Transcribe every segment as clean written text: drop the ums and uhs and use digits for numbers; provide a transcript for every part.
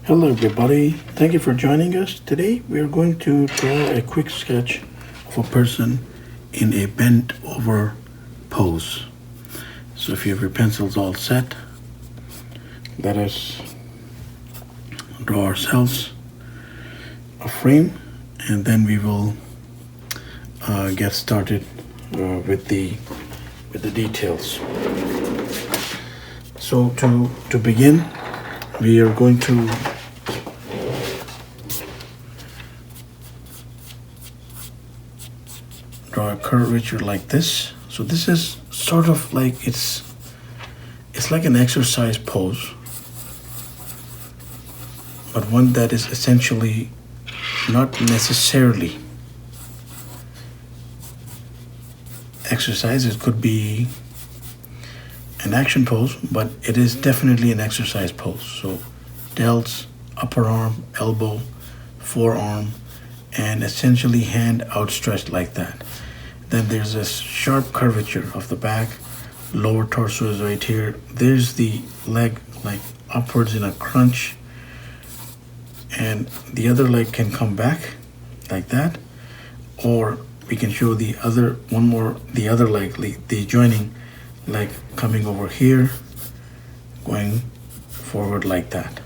Hello everybody, thank you for joining us. Today we are going to draw a quick sketch of a person in a bent over pose. So if you have your pencils all set, let us draw ourselves a frame and then we will get started with the details. So to begin, we are going to draw a curvature like this. So this is sort of like it's like an exercise pose, but one that is essentially not necessarily exercise. It could be an action pose, but it is definitely an exercise pose. So delts, upper arm, elbow, forearm, and essentially hand outstretched like that. Then there's a sharp curvature of the back. Lower torso is right here. There's the leg like upwards in a crunch, and the other leg can come back like that, or we can show the other leg, the joining leg coming over here, going forward like that.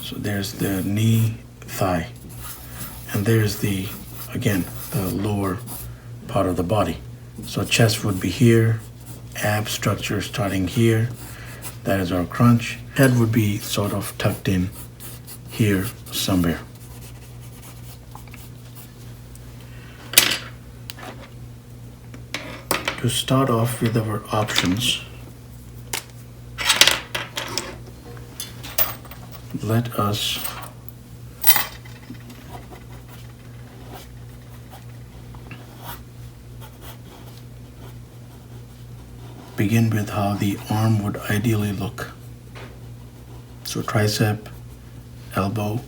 So there's the knee, thigh, and there's the lower part of the body. So chest would be here, ab structure starting here, that is our crunch. Head would be sort of tucked in here somewhere. To start off with our options, let us begin with how the arm would ideally look. So tricep, elbow,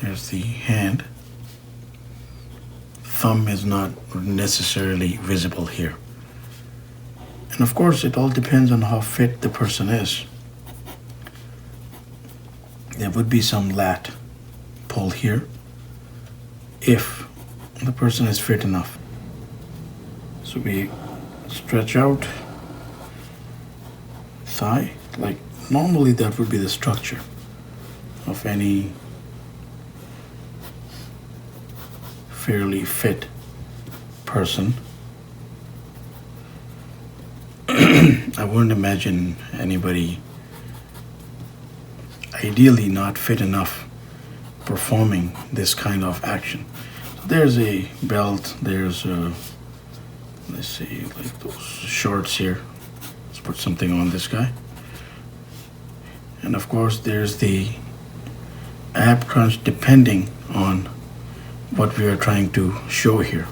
there's the hand. Thumb is not necessarily visible here. And of course, it all depends on how fit the person is. There would be some lat pull here if the person is fit enough. So we stretch out thigh, like normally that would be the structure of any fairly fit person. I wouldn't imagine anybody ideally not fit enough performing this kind of action. So there's a belt, there's a, let's see, like those shorts here. Let's put something on this guy. And of course there's the ab crunch depending on what we are trying to show here.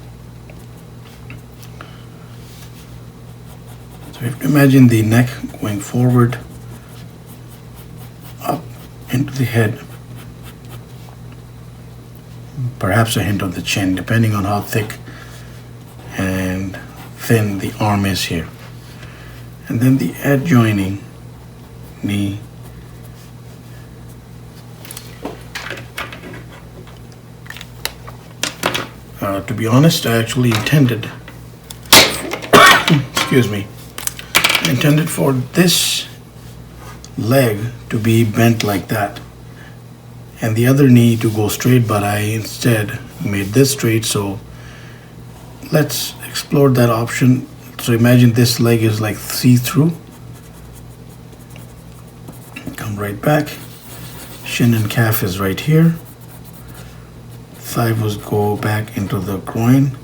So you have to imagine the neck going forward, up into the head, perhaps a hint of the chin, depending on how thick and thin the arm is here. And then the adjoining knee, to be honest, I actually intended excuse me, I intended for this leg to be bent like that and the other knee to go straight, but I instead made this straight. So let's explore that option. So imagine this leg is like see-through. Come right back. Shin and calf is right here. Thigh was go back into the groin,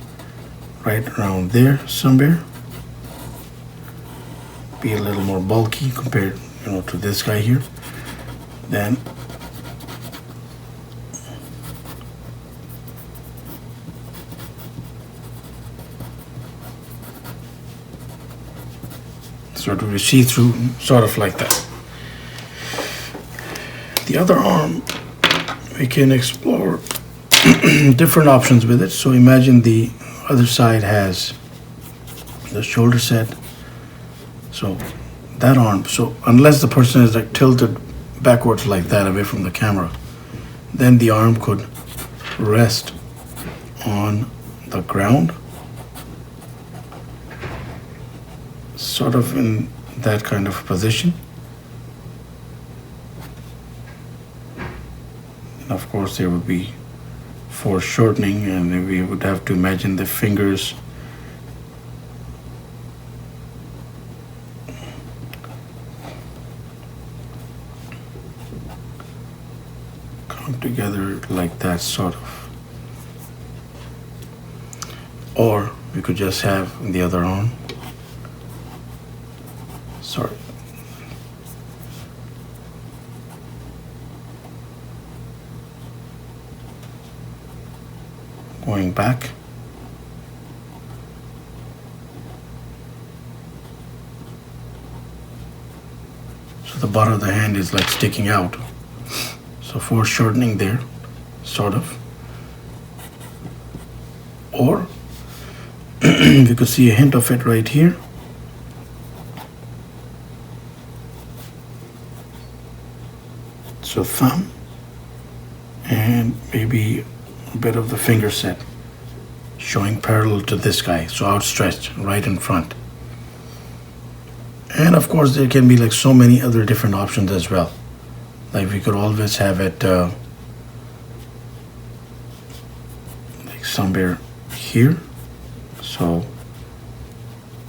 right around there somewhere. Be a little more bulky compared, to this guy here. Then sort of see through, sort of like that. The other arm, we can explore different options with it. So imagine the other side has the shoulder set. So that arm, so unless the person is like tilted backwards like that away from the camera, then the arm could rest on the ground, sort of in that kind of position. And of course there would be foreshortening, and we would have to imagine the fingers come together like that, sort of. Or we could just have the other arm, sorry, going back. So the bottom of the hand is like sticking out. So foreshortening there, sort of. Or you could see a hint of it right here. So thumb and maybe a bit of the finger set showing parallel to this guy, so outstretched right in front. And of course there can be like so many other different options as well. Like we could always have it like somewhere here, so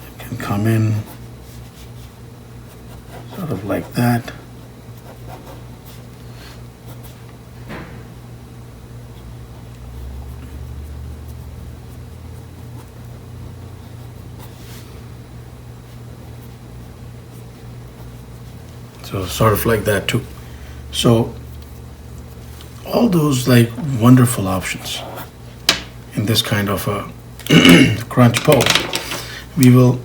it can come in sort of like that. So sort of like that too. So all those like wonderful options in this kind of a crunch pose. We will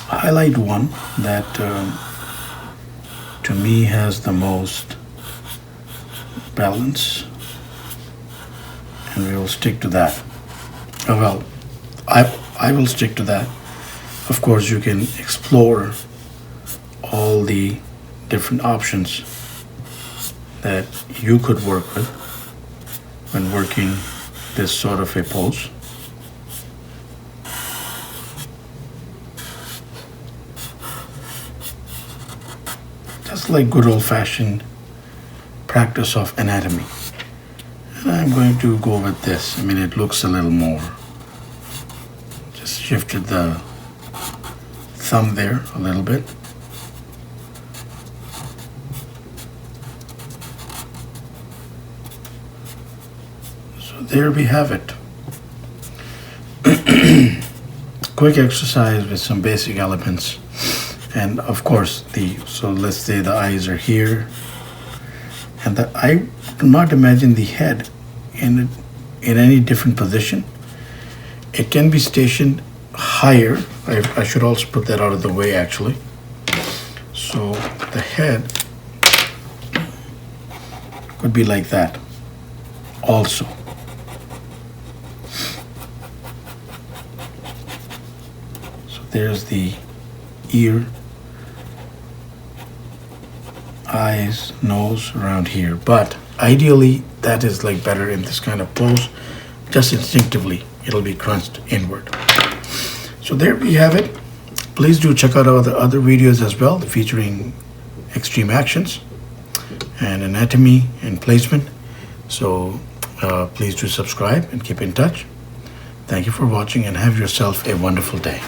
highlight one that to me has the most balance, and we will stick to that. Well, I will stick to that. Of course you can explore all the different options that you could work with when working this sort of a pose. Just like good old-fashioned practice of anatomy. And I'm going to go with this. I mean, it looks a little more. Just shifted the thumb there a little bit. There we have it. Quick exercise with some basic elements. And of course, so let's say the eyes are here. And I do not imagine the head in any different position. It can be stationed higher. I should also put that out of the way actually. So the head could be like that also. There's the ear, eyes, nose around here. But ideally, that is like better in this kind of pose. Just instinctively, it'll be crunched inward. So there we have it. Please do check out our other videos as well, featuring extreme actions and anatomy and placement. So please do subscribe and keep in touch. Thank you for watching, and have yourself a wonderful day.